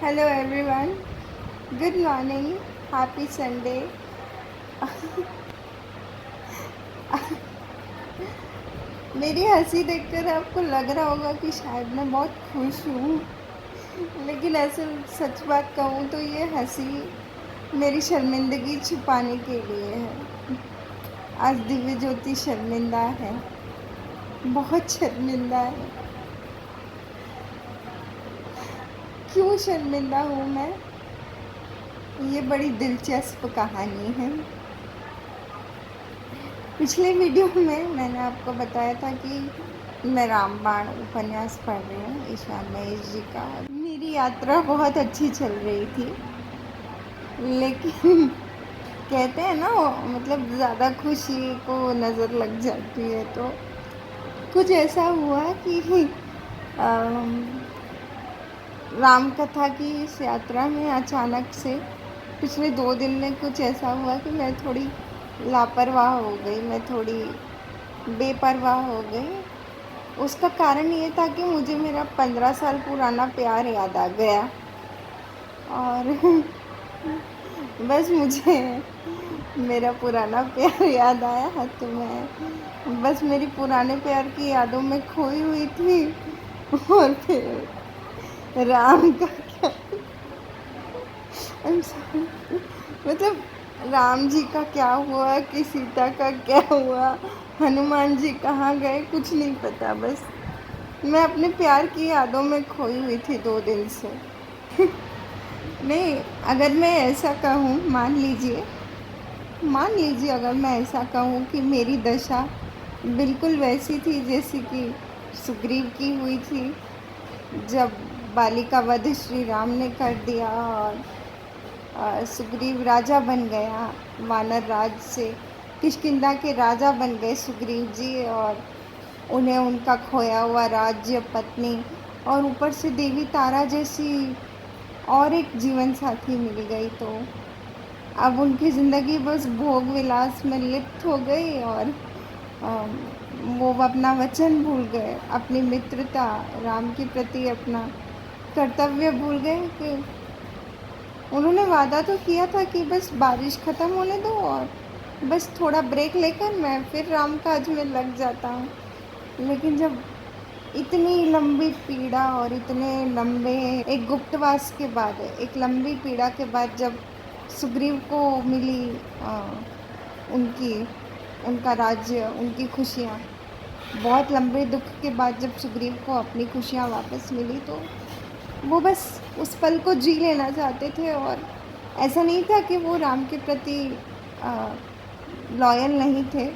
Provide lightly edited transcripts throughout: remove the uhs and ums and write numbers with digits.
Hello everyone. Good morning. Happy Sunday. मेरी हंसी देखकर आपको लग रहा होगा कि शायद मैं बहुत खुश हूँ, लेकिन ऐसे सच बात कहूँ तो ये हंसी मेरी शर्मिंदगी छुपाने के लिए है। आज दिव्य ज्योति शर्मिंदा है, बहुत शर्मिंदा है। क्यों शर्मिंदा हूँ मैं? ये बड़ी दिलचस्प कहानी है। पिछले वीडियो में मैंने आपको बताया था कि मैं रामबाण उपन्यास पढ़ रही हूँ ईशा महेश जी का। मेरी यात्रा बहुत अच्छी चल रही थी, लेकिन कहते हैं ना, मतलब ज़्यादा खुशी को नज़र लग जाती है, तो कुछ ऐसा हुआ कि राम कथा की इस यात्रा में अचानक से पिछले 2 दिन में कुछ ऐसा हुआ कि मैं थोड़ी लापरवाह हो गई, मैं थोड़ी बेपरवाह हो गई। उसका कारण ये था कि मुझे मेरा 15 साल पुराना प्यार याद आ गया, और बस मुझे मेरा पुराना प्यार याद आया, तो मैं बस मेरी पुराने प्यार की यादों में खोई हुई थी। और फिर राम का क्या, मतलब राम जी का क्या हुआ कि सीता का क्या हुआ, हनुमान जी कहाँ गए, कुछ नहीं पता। बस मैं अपने प्यार की यादों में खोई हुई थी 2 दिन से। नहीं, अगर मैं ऐसा कहूँ, मान लीजिए अगर मैं ऐसा कहूँ कि मेरी दशा बिल्कुल वैसी थी जैसी कि सुग्रीव की हुई थी, जब बाली का वध श्री राम ने कर दिया और सुग्रीव राजा बन गया, वानर राज से किष्किंधा के राजा बन गए सुग्रीव जी, और उन्हें उनका खोया हुआ राज्य, पत्नी और ऊपर से देवी तारा जैसी और एक जीवन साथी मिल गई, तो अब उनकी ज़िंदगी बस भोग विलास में लिप्त हो गई, और वो अपना वचन भूल गए, अपनी मित्रता राम के प्रति, अपना कर्तव्य भूल गए। कि उन्होंने वादा तो किया था कि बस बारिश ख़त्म होने दो और बस थोड़ा ब्रेक लेकर मैं फिर राम काज में लग जाता हूँ। लेकिन जब इतनी लंबी पीड़ा और इतने लंबे एक गुप्तवास के बाद, एक लंबी पीड़ा के बाद जब सुग्रीव को मिली उनकी उनका राज्य, उनकी खुशियाँ, बहुत लंबे दुख के बाद जब सुग्रीव को अपनी खुशियाँ वापस मिली, तो वो बस उस पल को जी लेना चाहते थे। और ऐसा नहीं था कि वो राम के प्रति लॉयल नहीं थे,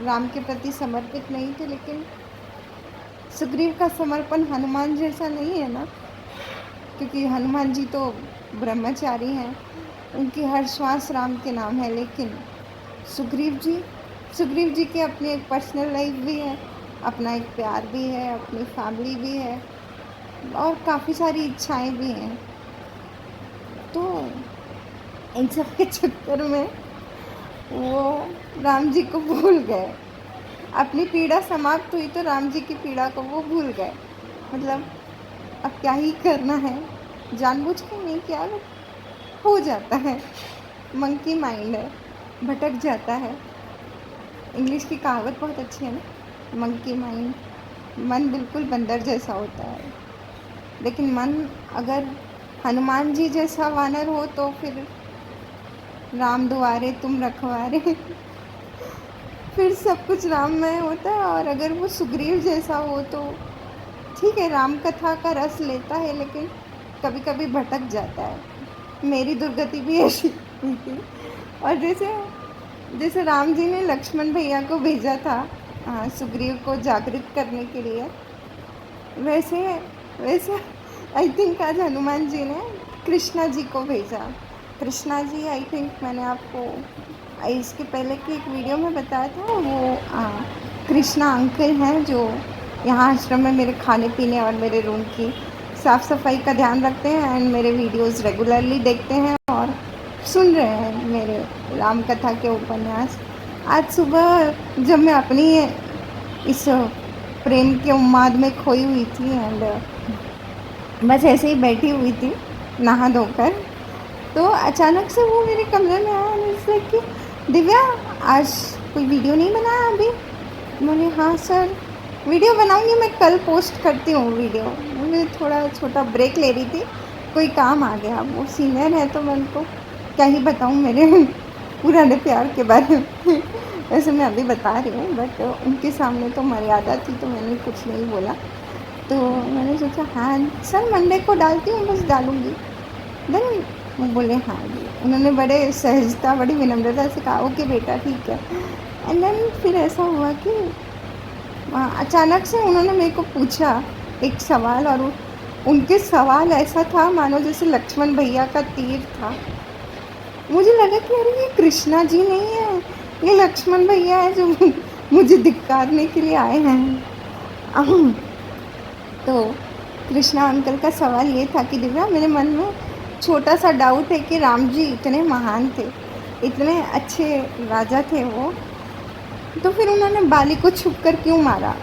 राम के प्रति समर्पित नहीं थे, लेकिन सुग्रीव का समर्पण हनुमान जैसा नहीं है ना, क्योंकि हनुमान जी तो ब्रह्मचारी हैं, उनकी हर श्वास राम के नाम है। लेकिन सुग्रीव जी की अपनी एक पर्सनल लाइफ भी है, अपना एक प्यार भी है, अपनी फैमिली भी है, और काफ़ी सारी इच्छाएं भी हैं। तो इन सब के चक्कर में वो राम जी को भूल गए। अपनी पीड़ा समाप्त हुई तो राम जी की पीड़ा को वो भूल गए। मतलब अब क्या ही करना है, जानबूझ के नहीं किया, हो जाता है, मंकी माइंड है, भटक जाता है। इंग्लिश की कहावत बहुत अच्छी है ना, मंकी माइंड, मन बिल्कुल बंदर जैसा होता है। लेकिन मन अगर हनुमान जी जैसा वानर हो तो फिर राम दुआरे तुम रखवारे, फिर सब कुछ राममय होता है। और अगर वो सुग्रीव जैसा हो तो ठीक है, राम कथा का रस लेता है, लेकिन कभी कभी भटक जाता है। मेरी दुर्गति भी ऐसी हुई थी। और जैसे राम जी ने लक्ष्मण भैया को भेजा था सुग्रीव को जागृत करने के लिए, वैसे वैसे आई थिंक आज हनुमान जी ने कृष्णा जी को भेजा। कृष्णा जी, आई थिंक मैंने आपको इसके पहले की एक वीडियो में बताया था, वो कृष्णा अंकल हैं जो यहाँ आश्रम में मेरे खाने पीने और मेरे रूम की साफ़ सफाई का ध्यान रखते हैं, एंड मेरे वीडियोस रेगुलरली देखते हैं और सुन रहे हैं मेरे राम कथा के उपन्यास। आज सुबह जब मैं अपनी इस प्रेम के उन्माद में खोई हुई थी, एंड बस ऐसे ही बैठी हुई थी, नहा धोकर। तो अचानक से वो मेरे कमरे में आया और उसने कि दिव्या, आज कोई वीडियो नहीं बनाया अभी? बोले हाँ सर, वीडियो बनाऊंगी, मैं कल पोस्ट करती हूँ वीडियो। मैं थोड़ा छोटा ब्रेक ले रही थी, कोई काम आ गया। वो सीनियर है तो मैं उनको क्या ही बताऊँ मेरे पुराने प्यार के बारे में। वैसे मैं अभी बता रही हूँ, बट उनके सामने तो मर्यादा थी तो मैंने कुछ नहीं बोला। तो मैंने सोचा हाँ सर, मंडे को डालती हूँ, बस डालूँगी। देन वो बोले हाँ जी। उन्होंने बड़े सहजता, बड़ी विनम्रता से कहा ओके बेटा ठीक है। एंड देन फिर ऐसा हुआ कि अचानक से उन्होंने मेरे को पूछा एक सवाल, और उनके सवाल ऐसा था मानो जैसे लक्ष्मण भैया का तीर था। मुझे लगा कि अरे ये कृष्णा जी नहीं है, ये लक्ष्मण भैया है जो मुझे धिक्कारने के लिए आए हैं। तो कृष्णा अंकल का सवाल ये था कि दिव्या, मेरे मन में छोटा सा डाउट है कि राम जी इतने महान थे, इतने अच्छे राजा थे वो, तो फिर उन्होंने बाली को छुपकर क्यों मारा?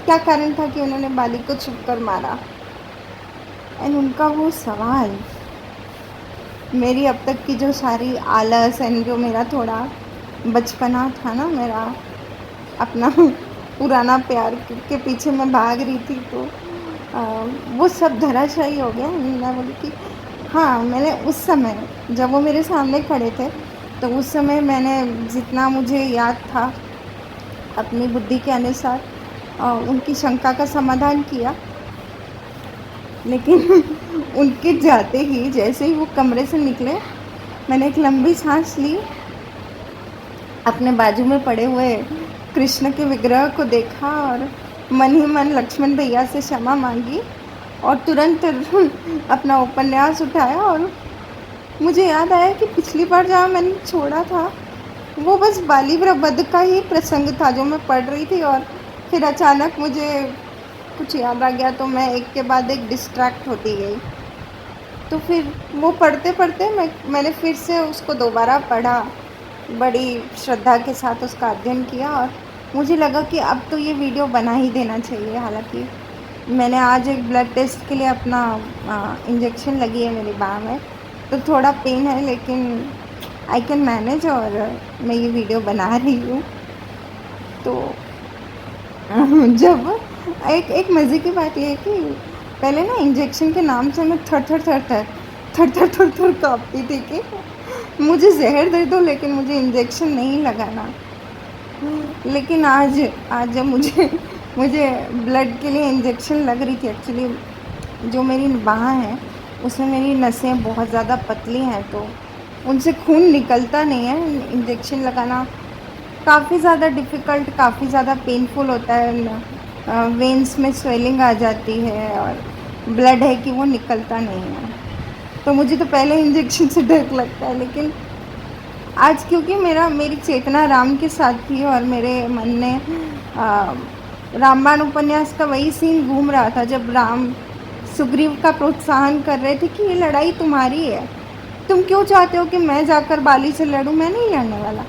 क्या कारण था कि उन्होंने बाली को छुपकर मारा? एंड उनका वो सवाल मेरी अब तक की जो सारी आलस एंड जो मेरा थोड़ा बचपना था ना, मेरा अपना पुराना प्यार के पीछे मैं भाग रही थी, तो वो सब धराशायी हो गया। मैं बोली कि हाँ, मैंने उस समय जब वो मेरे सामने खड़े थे तो उस समय मैंने जितना मुझे याद था अपनी बुद्धि के अनुसार उनकी शंका का समाधान किया। लेकिन उनके जाते ही, जैसे ही वो कमरे से निकले, मैंने एक लंबी सांस ली, अपने बाजू में पड़े हुए कृष्ण के विग्रह को देखा और मन ही मन लक्ष्मण भैया से क्षमा मांगी और तुरंत अपना उपन्यास उठाया। और मुझे याद आया कि पिछली बार जहाँ मैंने छोड़ा था वो बस बाली वध का ही प्रसंग था जो मैं पढ़ रही थी, और फिर अचानक मुझे कुछ याद आ गया तो मैं एक के बाद एक डिस्ट्रैक्ट होती गई। तो फिर वो पढ़ते पढ़ते मैंने फिर से उसको दोबारा पढ़ा, बड़ी श्रद्धा के साथ उसका अध्ययन किया, और मुझे लगा कि अब तो ये वीडियो बना ही देना चाहिए। हालांकि मैंने आज एक ब्लड टेस्ट के लिए अपना इंजेक्शन लगी है मेरी बाह में, तो थोड़ा पेन है, लेकिन आई कैन मैनेज, और मैं ये वीडियो बना रही हूँ। तो जब एक मज़े की बात ये है कि पहले ना इंजेक्शन के नाम से मैं थर काँपती थी कि मुझे जहर दे दो लेकिन मुझे इंजेक्शन नहीं लगाना। लेकिन आज जब मुझे ब्लड के लिए इंजेक्शन लग रही थी, एक्चुअली जो मेरी बाह है उसमें मेरी नसें बहुत ज़्यादा पतली हैं, तो उनसे खून निकलता नहीं है। इंजेक्शन लगाना काफ़ी ज़्यादा डिफ़िकल्ट, काफ़ी ज़्यादा पेनफुल होता है। वेन्स में स्वेलिंग आ जाती है और ब्लड है कि वो निकलता नहीं है। तो मुझे तो पहले इंजेक्शन से डर लगता है, लेकिन आज क्योंकि मेरी चेतना राम के साथ थी और मेरे मन में रामायण उपन्यास का वही सीन घूम रहा था जब राम सुग्रीव का प्रोत्साहन कर रहे थे कि ये लड़ाई तुम्हारी है, तुम क्यों चाहते हो कि मैं जाकर बाली से लड़ूं? मैं नहीं लड़ने वाला,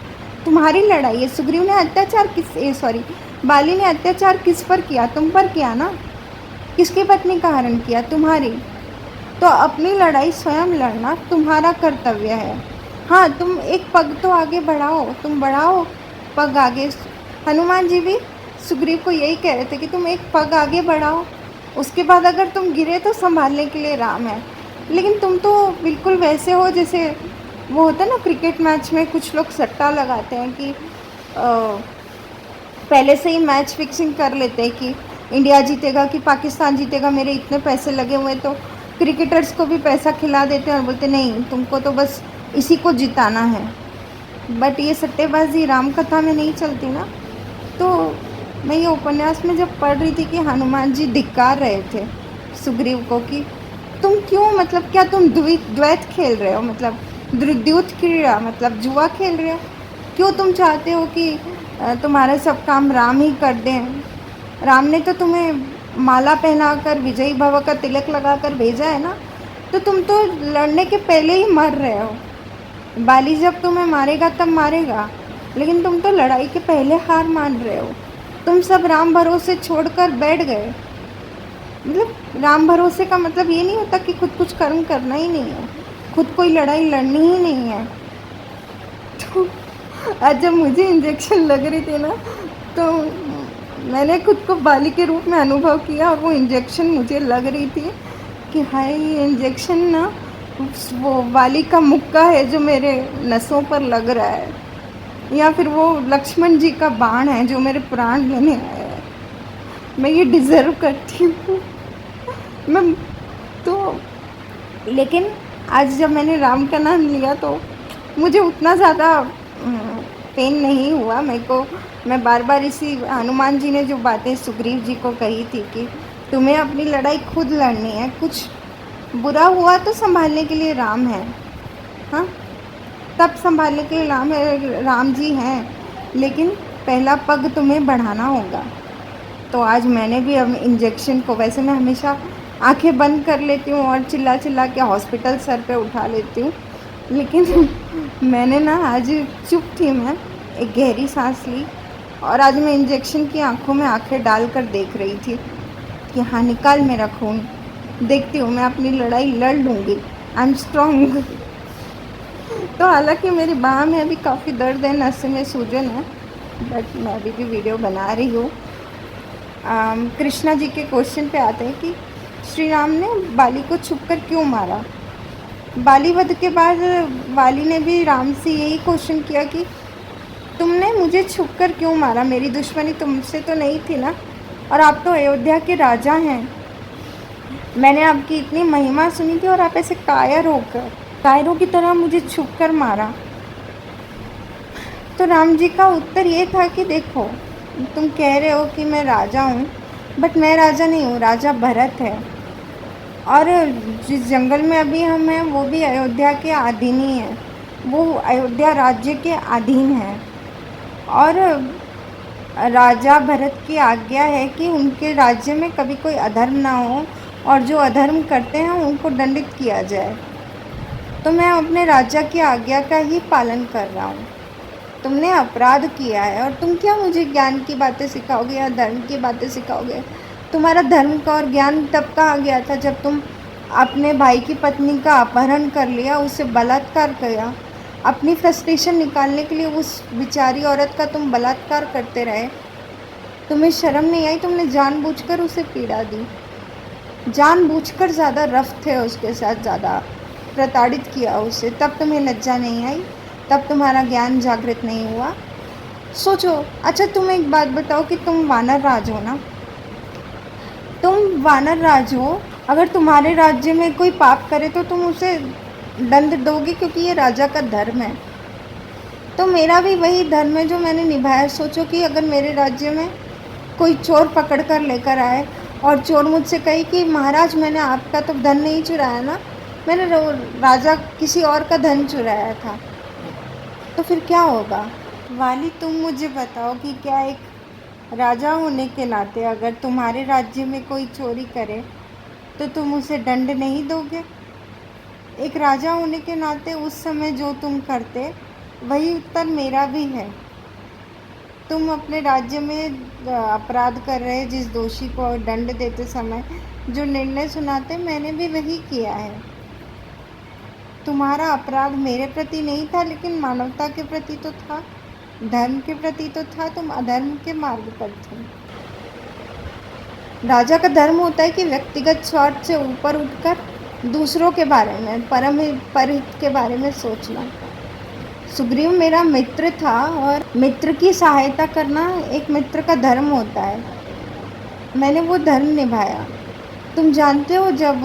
तुम्हारी लड़ाई है। सुग्रीव ने अत्याचार बाली ने अत्याचार किस पर किया? तुम पर किया ना। किसकी पत्नी का हरण किया? तुम्हारी। तो अपनी लड़ाई स्वयं लड़ना तुम्हारा कर्तव्य है। हाँ, तुम एक पग तो आगे बढ़ाओ, तुम बढ़ाओ पग आगे। हनुमान जी भी सुग्रीव को यही कह रहे थे कि तुम एक पग आगे बढ़ाओ, उसके बाद अगर तुम गिरे तो संभालने के लिए राम है। लेकिन तुम तो बिल्कुल वैसे हो जैसे वो होता है ना क्रिकेट मैच में कुछ लोग सट्टा लगाते हैं कि पहले से ही मैच फिक्सिंग कर लेते हैं कि इंडिया जीतेगा कि पाकिस्तान जीतेगा, मेरे इतने पैसे लगे हुए, तो क्रिकेटर्स को भी पैसा खिला देते हैं और बोलते नहीं तुमको तो बस इसी को जिताना है। बट ये सट्टेबाजी राम कथा में नहीं चलती ना। तो मैं ये उपन्यास में जब पढ़ रही थी कि हनुमान जी धिक्कार रहे थे सुग्रीव को कि तुम क्यों, मतलब क्या तुम द्वैत खेल रहे हो, मतलब द्युत क्रीड़ा, मतलब जुआ खेल रहे हो? क्यों तुम चाहते हो कि तुम्हारा सब काम राम ही कर दें? राम ने तो तुम्हें माला पहनाकर विजयी भव का तिलक लगाकर भेजा है ना, तो तुम तो लड़ने के पहले ही मर रहे हो। बाली जब तुम्हें मारेगा तब मारेगा, लेकिन तुम तो लड़ाई के पहले हार मान रहे हो। तुम सब राम भरोसे छोड़कर बैठ गए। मतलब राम भरोसे का मतलब ये नहीं होता कि खुद कुछ कर्म करना ही नहीं है, खुद कोई लड़ाई लड़नी ही नहीं है। तो आज जब मुझे इंजेक्शन लग रही थी ना, तो मैंने खुद को बाली के रूप में अनुभव किया, और वो इंजेक्शन मुझे लग रही थी कि हाय, ये इंजेक्शन ना वो वाली का मुक्का है जो मेरे नसों पर लग रहा है, या फिर वो लक्ष्मण जी का बाण है जो मेरे प्राण लेने आया है। मैं ये डिज़र्व करती हूँ। मैं तो लेकिन आज जब मैंने राम का नाम लिया तो मुझे उतना ज़्यादा पेन नहीं हुआ मेरे को। मैं बार बार इसी हनुमान जी ने जो बातें सुग्रीव जी को कही थी कि तुम्हें अपनी लड़ाई खुद लड़नी है, कुछ बुरा हुआ तो संभालने के लिए राम है, हाँ, तब संभालने के लिए राम जी हैं, लेकिन पहला पग तुम्हें बढ़ाना होगा। तो आज मैंने भी अब इंजेक्शन को, वैसे मैं हमेशा आंखें बंद कर लेती हूँ और चिल्ला चिल्ला के हॉस्पिटल सर पे उठा लेती हूँ, लेकिन मैंने ना आज चुप थी, मैं एक गहरी सांस ली, और आज मैं इंजेक्शन की आंखों में आंखें डालकर देख रही थी कि हाँ, निकाल मेरा खून, देखती हूँ मैं अपनी लड़ाई लड़ लूँगी, आई एम स्ट्रॉन्ग। तो हालांकि मेरी बाह में अभी काफ़ी दर्द है, नस में सूजन है, बट मैं अभी भी वीडियो बना रही हूँ। कृष्णा जी के क्वेश्चन पे आते हैं कि श्री राम ने बाली को छुपकर क्यों मारा। बाली वध के बाद वाली ने भी राम से यही क्वेश्चन किया कि तुमने मुझे छुपकर क्यों मारा, मेरी दुश्मनी तुमसे तो नहीं थी ना, और आप तो अयोध्या के राजा हैं, मैंने आपकी इतनी महिमा सुनी थी और आप ऐसे कायरों की तरह मुझे छुपकर मारा। तो राम जी का उत्तर ये था कि देखो, तुम कह रहे हो कि मैं राजा हूँ, बट मैं राजा नहीं हूँ, राजा भरत है, और जिस जंगल में अभी हम हैं वो भी अयोध्या के अधीन ही है, वो अयोध्या राज्य के अधीन है, और राजा भरत की आज्ञा है कि उनके राज्य में कभी कोई अधर्म ना हो, और जो अधर्म करते हैं उनको दंडित किया जाए। तो मैं अपने राजा की आज्ञा का ही पालन कर रहा हूँ। तुमने अपराध किया है, और तुम क्या मुझे ज्ञान की बातें सिखाओगे या धर्म की बातें सिखाओगे। तुम्हारा धर्म का और ज्ञान तब कहाँ गया था जब तुम अपने भाई की पत्नी का अपहरण कर लिया, उसे बलात्कार किया, अपनी फ्रस्ट्रेशन निकालने के लिए उस बेचारी औरत का तुम बलात्कार करते रहे। तुम्हें शर्म नहीं आई, तुमने जानबूझकर उसे पीड़ा दी, जानबूझकर ज़्यादा रफ थे उसके साथ, ज़्यादा प्रताड़ित किया उसे, तब तुम्हें लज्जा नहीं आई, तब तुम्हारा ज्ञान जागृत नहीं हुआ। सोचो। अच्छा, तुम एक बात बताओ कि तुम वानर राज हो ना, तुम वानर राज हो, अगर तुम्हारे राज्य में कोई पाप करे तो तुम उसे दंड दोगे, क्योंकि ये राजा का धर्म है। तो मेरा भी वही धर्म है जो मैंने निभाया। सोचो कि अगर मेरे राज्य में कोई चोर पकड़ कर लेकर आए, और चोर मुझसे कहे कि महाराज, मैंने आपका तो धन नहीं चुराया ना, मैंने राजा किसी और का धन चुराया था, तो फिर क्या होगा। वाली, तुम मुझे बताओ कि क्या एक राजा होने के नाते अगर तुम्हारे राज्य में कोई चोरी करे तो तुम उसे दंड नहीं दोगे। एक राजा होने के नाते उस समय जो तुम करते, वही उत्तर मेरा भी है। तुम अपने राज्य में अपराध कर रहे जिस दोषी को दंड देते समय जो निर्णय सुनाते, मैंने भी वही किया है। तुम्हारा अपराध मेरे प्रति नहीं था, लेकिन मानवता के प्रति तो था, धर्म के प्रति तो था। तुम अधर्म के मार्ग पर थे। राजा का धर्म होता है कि व्यक्तिगत स्वार्थ से ऊपर उठकर दूसरों के बारे में, परहित के बारे में सोचना। सुग्रीव मेरा मित्र था, और मित्र की सहायता करना एक मित्र का धर्म होता है। मैंने वो धर्म निभाया। तुम जानते हो, जब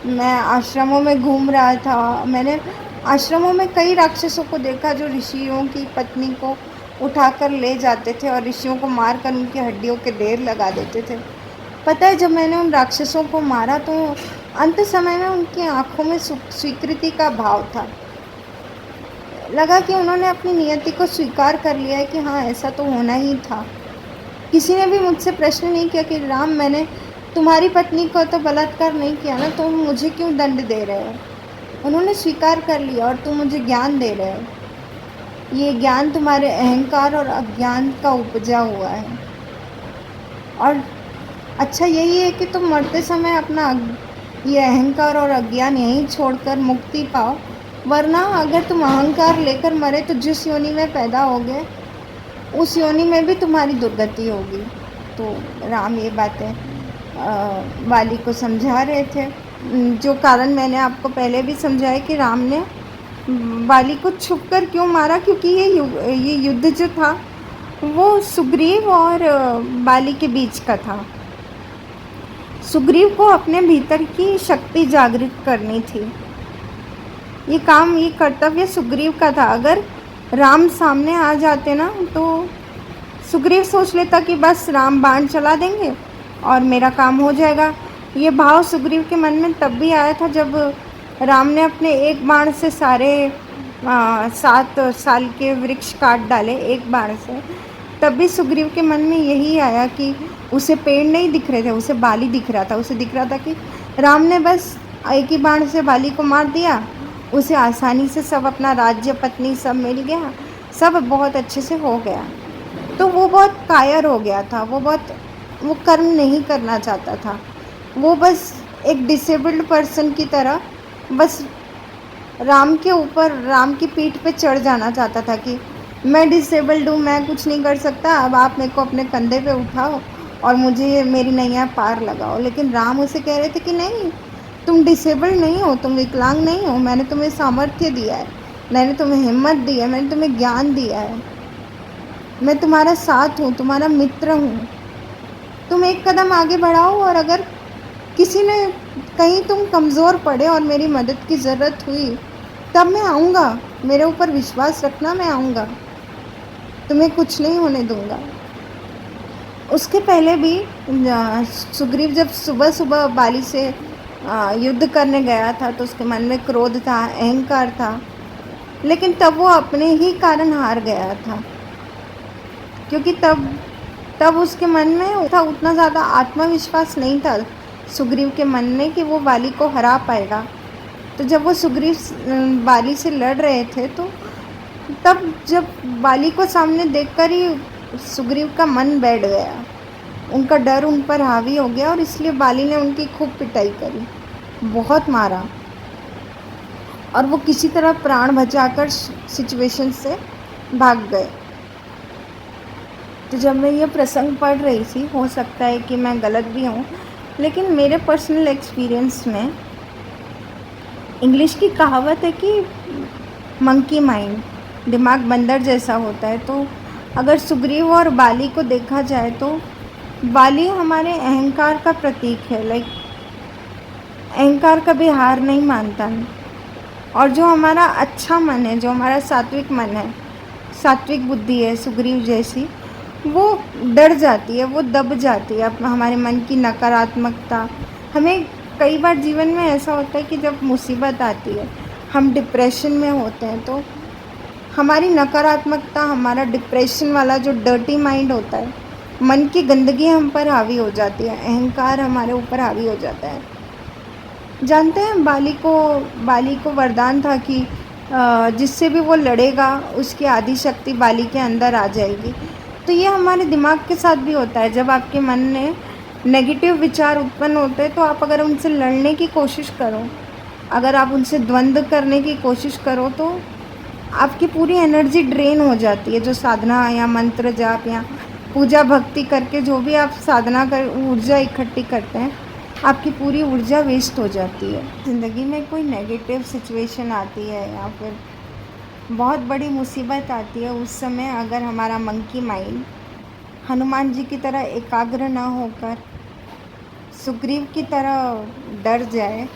मैं आश्रमों में घूम रहा था, मैंने आश्रमों में कई राक्षसों को देखा जो ऋषियों की पत्नी को उठाकर ले जाते थे और ऋषियों को मारकर उनकी हड्डियों के ढेर लगा देते थे। पता है, जब मैंने उन राक्षसों को मारा तो अंत समय में उनकी आंखों में स्वीकृति का भाव था। लगा कि उन्होंने अपनी नियति को स्वीकार कर लिया है कि हाँ, ऐसा तो होना ही था। किसी ने भी मुझसे प्रश्न नहीं किया कि राम, मैंने तुम्हारी पत्नी को तो बलात्कार नहीं किया ना, तुम मुझे क्यों दंड दे रहे हो। उन्होंने स्वीकार कर लिया, और तुम मुझे ज्ञान दे रहे हो। ये ज्ञान तुम्हारे अहंकार और अज्ञान का उपजा हुआ है। और अच्छा यही है कि तुम मरते समय अपना ये अहंकार और अज्ञान यहीं छोड़कर मुक्ति पाओ, वरना अगर तुम अहंकार लेकर मरे तो जिस योनि में पैदा हो गए उस योनि में भी तुम्हारी दुर्गति होगी। तो राम ये बातें बाली को समझा रहे थे। जो कारण मैंने आपको पहले भी समझाया कि राम ने बाली को छुपकर क्यों मारा, क्योंकि ये युद्ध जो था वो सुग्रीव और बाली के बीच का था। सुग्रीव को अपने भीतर की शक्ति जागृत करनी थी। ये कर्तव्य सुग्रीव का था। अगर राम सामने आ जाते ना तो सुग्रीव सोच लेता कि बस राम बाण चला देंगे और मेरा काम हो जाएगा। ये भाव सुग्रीव के मन में तब भी आया था जब राम ने अपने एक बाण से सारे 7 साल के वृक्ष काट डाले, एक बाण से। तब भी सुग्रीव के मन में यही आया कि उसे पेड़ नहीं दिख रहे थे, उसे बाली दिख रहा था। उसे दिख रहा था कि राम ने बस एक ही बाण से बाली को मार दिया, उसे आसानी से सब अपना राज्य पत्नी सब मिल गया, सब बहुत अच्छे से हो गया। तो वो बहुत कायर हो गया था, वो कर्म नहीं करना चाहता था। वो बस एक डिसेबल्ड पर्सन की तरह बस राम के ऊपर, राम की पीठ पे चढ़ जाना चाहता था कि मैं डिसेबल्ड हूँ, मैं कुछ नहीं कर सकता, अब आप मेरे को अपने कंधे पे उठाओ और मुझे मेरी नैया पार लगाओ। लेकिन राम उसे कह रहे थे कि नहीं, तुम डिसेबल्ड नहीं हो, तुम विकलांग नहीं हो, मैंने तुम्हें सामर्थ्य दिया है, मैंने तुम्हें हिम्मत दी है, मैंने तुम्हें ज्ञान दिया है, मैं तुम्हारा साथ हूँ, तुम्हारा मित्र हूँ। तुम एक कदम आगे बढ़ाओ और अगर किसी ने कहीं तुम कमज़ोर पड़े और मेरी मदद की ज़रूरत हुई तब मैं आऊँगा, मेरे ऊपर विश्वास रखना, मैं आऊँगा, तुम्हें कुछ नहीं होने दूँगा। उसके पहले भी सुग्रीव जब सुबह सुबह बाली से युद्ध करने गया था तो उसके मन में क्रोध था, अहंकार था, लेकिन तब वो अपने ही कारण हार गया था, क्योंकि तब उसके मन में था उतना ज़्यादा आत्मविश्वास नहीं था सुग्रीव के मन में कि वो बाली को हरा पाएगा। तो जब वो सुग्रीव बाली से लड़ रहे थे तो तब जब बाली को सामने देखकर ही सुग्रीव का मन बैठ गया, उनका डर उन पर हावी हो गया और इसलिए बाली ने उनकी खूब पिटाई करी, बहुत मारा और वो किसी तरह प्राण बचाकर सिचुएशन से भाग गए। तो जब मैं ये प्रसंग पढ़ रही थी, हो सकता है कि मैं गलत भी हूँ, लेकिन मेरे पर्सनल एक्सपीरियंस में इंग्लिश की कहावत है कि मंकी माइंड, दिमाग बंदर जैसा होता है। तो अगर सुग्रीव और बाली को देखा जाए तो बाली हमारे अहंकार का प्रतीक है। लाइक अहंकार कभी हार नहीं मानता, और जो हमारा अच्छा मन है, जो हमारा सात्विक मन है, सात्विक बुद्धि है सुग्रीव जैसी, वो डर जाती है, वो दब जाती है। हमारे मन की नकारात्मकता, हमें कई बार जीवन में ऐसा होता है कि जब मुसीबत आती है, हम डिप्रेशन में होते हैं, तो हमारी नकारात्मकता, हमारा डिप्रेशन वाला जो डर्टी माइंड होता है, मन की गंदगी हम पर हावी हो जाती है, अहंकार हमारे ऊपर हावी हो जाता है। जानते हैं बाली को वरदान था कि जिससे भी वो लड़ेगा उसकी आदि शक्ति बाली के अंदर आ जाएगी। तो ये हमारे दिमाग के साथ भी होता है। जब आपके मन में नेगेटिव विचार उत्पन्न होते हैं तो आप अगर उनसे लड़ने की कोशिश करो, अगर आप उनसे द्वंद्व करने की कोशिश करो तो आपकी पूरी एनर्जी ड्रेन हो जाती है। जो साधना या मंत्र जाप या पूजा भक्ति करके जो भी आप साधना कर ऊर्जा इकट्ठी करते हैं, आपकी पूरी ऊर्जा वेस्ट हो जाती है। ज़िंदगी में कोई नेगेटिव सिचुएशन आती है या फिर बहुत बड़ी मुसीबत आती है, उस समय अगर हमारा मंकी माइंड हनुमान जी की तरह एकाग्र ना होकर सुग्रीव की तरह डर जाए,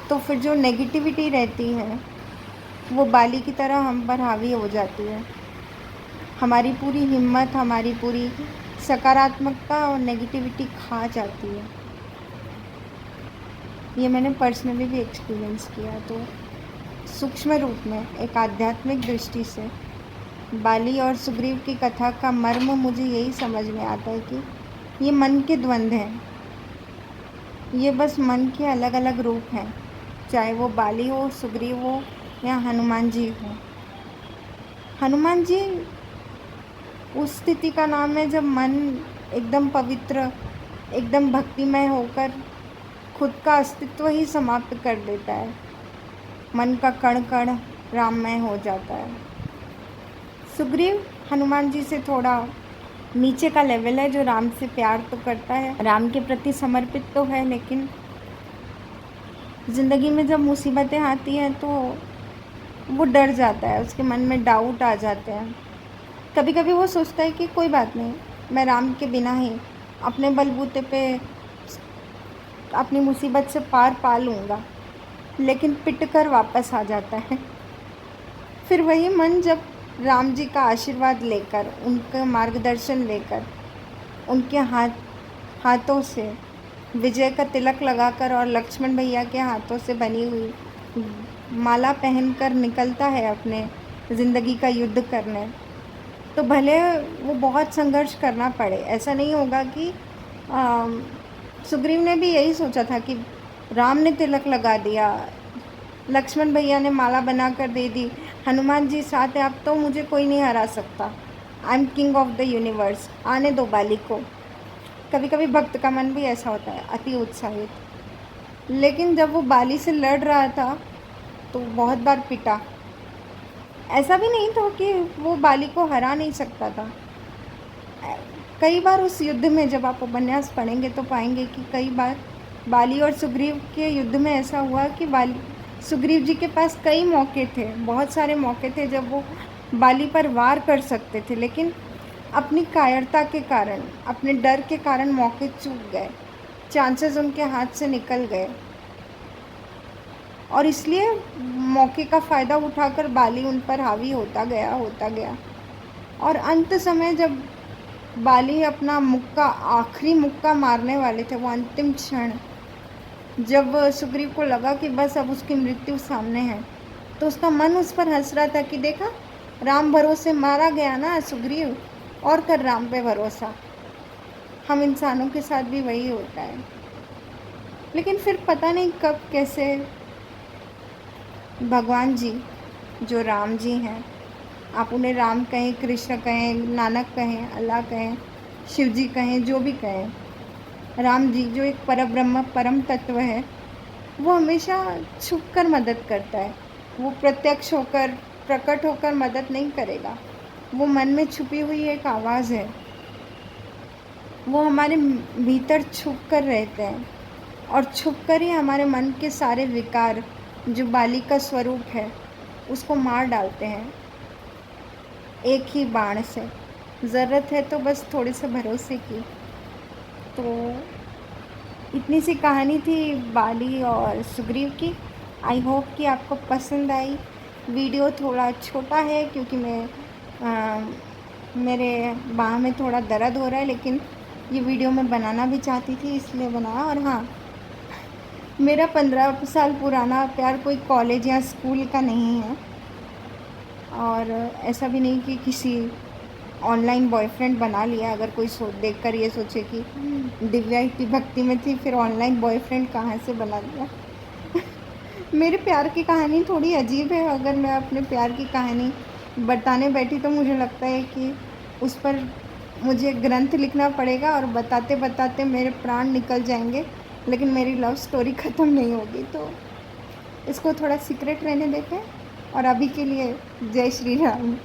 तो फिर जो नेगेटिविटी रहती है वो बाली की तरह हम पर हावी हो जाती है। हमारी पूरी हिम्मत, हमारी पूरी सकारात्मकता और नेगेटिविटी खा जाती है। ये मैंने पर्सनली भी एक्सपीरियंस किया। तो सूक्ष्म रूप में, एक आध्यात्मिक दृष्टि से बाली और सुग्रीव की कथा का मर्म मुझे यही समझ में आता है कि ये मन के द्वंद्व हैं, ये बस मन के अलग अलग रूप हैं, चाहे वो बाली हो, सुग्रीव हो या हनुमान जी हो। हनुमान जी उस स्थिति का नाम है जब मन एकदम पवित्र एकदम भक्तिमय होकर खुद का अस्तित्व ही समाप्त कर देता है। मन का कण कण राममय हो जाता है। सुग्रीव हनुमान जी से थोड़ा नीचे का लेवल है, जो राम से प्यार तो करता है, राम के प्रति समर्पित तो है, लेकिन ज़िंदगी में जब मुसीबतें आती हैं तो वो डर जाता है, उसके मन में डाउट आ जाते हैं। कभी कभी वो सोचता है कि कोई बात नहीं, मैं राम के बिना ही अपने बलबूते पे अपनी मुसीबत से पार पा लूँगा, लेकिन पिट कर वापस आ जाता है। फिर वही मन जब राम जी का आशीर्वाद लेकर, उनका मार्गदर्शन लेकर, उनके हाथों से विजय का तिलक लगाकर और लक्ष्मण भैया के हाथों से बनी हुई माला पहनकर निकलता है अपने ज़िंदगी का युद्ध करने, तो भले वो बहुत संघर्ष करना पड़े। ऐसा नहीं होगा कि सुग्रीव ने भी यही सोचा था कि राम ने तिलक लगा दिया, लक्ष्मण भैया ने माला बना कर दे दी, हनुमान जी साथ है, अब तो मुझे कोई नहीं हरा सकता, I am king of the universe, आने दो बाली को। कभी कभी भक्त का मन भी ऐसा होता है, अति उत्साहित। लेकिन जब वो बाली से लड़ रहा था तो बहुत बार पिटा। ऐसा भी नहीं था कि वो बाली को हरा नहीं सकता था। कई बार उस युद्ध में, जब आप उपन्यास पढ़ेंगे तो पाएंगे कि कई बार बाली और सुग्रीव के युद्ध में ऐसा हुआ कि सुग्रीव जी के पास कई मौके थे, बहुत सारे मौके थे जब वो बाली पर वार कर सकते थे, लेकिन अपनी कायरता के कारण, अपने डर के कारण मौके चूक गए, चांसेस उनके हाथ से निकल गए, और इसलिए मौके का फ़ायदा उठाकर बाली उन पर हावी होता गया। और अंत समय जब बाली अपना आखिरी मुक्का मारने वाले थे, वो अंतिम क्षण जब सुग्रीव को लगा कि बस अब उसकी मृत्यु सामने है, तो उसका मन उस पर हंस रहा था कि देखा, राम भरोसे मारा गया ना सुग्रीव, और कर राम पे भरोसा। हम इंसानों के साथ भी वही होता है। लेकिन फिर पता नहीं कब कैसे भगवान जी, जो राम जी हैं, आप उन्हें राम कहें, कृष्ण कहें, नानक कहें, अल्लाह कहें, शिव जी कहें, जो भी कहें, राम जी जो एक परब्रह्म परम तत्व है, वो हमेशा छुप कर मदद करता है। वो प्रत्यक्ष होकर, प्रकट होकर मदद नहीं करेगा। वो मन में छुपी हुई एक आवाज़ है, वो हमारे भीतर छुप कर रहते हैं, और छुप कर ही हमारे मन के सारे विकार, जो बाली का स्वरूप है, उसको मार डालते हैं एक ही बाण से। ज़रूरत है तो बस थोड़े से भरोसे की। तो इतनी सी कहानी थी बाली और सुग्रीव की। आई होप कि आपको पसंद आई। वीडियो थोड़ा छोटा है क्योंकि मेरे बाह में थोड़ा दर्द हो रहा है, लेकिन ये वीडियो मैं बनाना भी चाहती थी, इसलिए बनाया। और हाँ, मेरा 15 साल पुराना प्यार कोई कॉलेज या स्कूल का नहीं है, और ऐसा भी नहीं कि किसी ऑनलाइन बॉयफ्रेंड बना लिया। अगर कोई देखकर ये सोचे कि दिव्या इतनी भक्ति में थी, फिर ऑनलाइन बॉयफ्रेंड कहाँ से बना लिया। मेरे प्यार की कहानी थोड़ी अजीब है। अगर मैं अपने प्यार की कहानी बताने बैठी तो मुझे लगता है कि उस पर मुझे ग्रंथ लिखना पड़ेगा, और बताते बताते मेरे प्राण निकल जाएंगे, लेकिन मेरी लव स्टोरी ख़त्म नहीं होगी। तो इसको थोड़ा सीक्रेट रहने देते हैं। और अभी के लिए जय श्री राम।